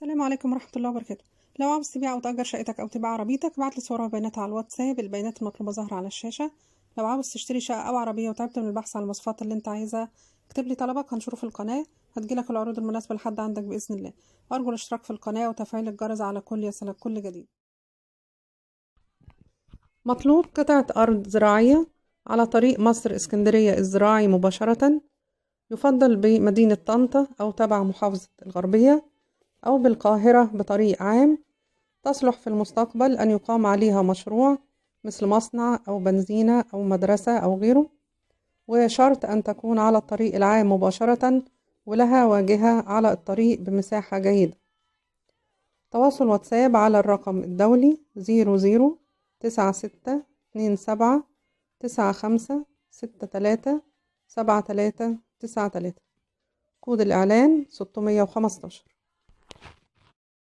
السلام عليكم ورحمة الله وبركاته. لو عاوز تبيع أو تأجر شقتك أو تبيع عربيتك ابعتلي صورها وبياناتها على الواتساب. البيانات المطلوبة ظاهرة على الشاشة. لو عاوز تشتري شقة أو عربية وتعبت من البحث عن المواصفات اللي انت عايزها اكتبلي طلبك هنشره في القناة، هتجيلك العروض المناسبة لحد عندك بإذن الله. أرجو الاشتراك في القناة وتفعيل الجرس على كل يصلك كل جديد. مطلوب قطعة أرض زراعية على طريق مصر اسكندرية الزراعي مباشرة، يفضل بمدينة طنطا أو تبع محافظة الغربية أو بالقاهرة بطريق عام، تصلح في المستقبل أن يقام عليها مشروع مثل مصنع أو بنزينة أو مدرسة أو غيره، وشرط أن تكون على الطريق العام مباشرة ولها واجهة على الطريق بمساحة جيدة. تواصل واتساب على الرقم الدولي 00962795637373. كود الإعلان 615.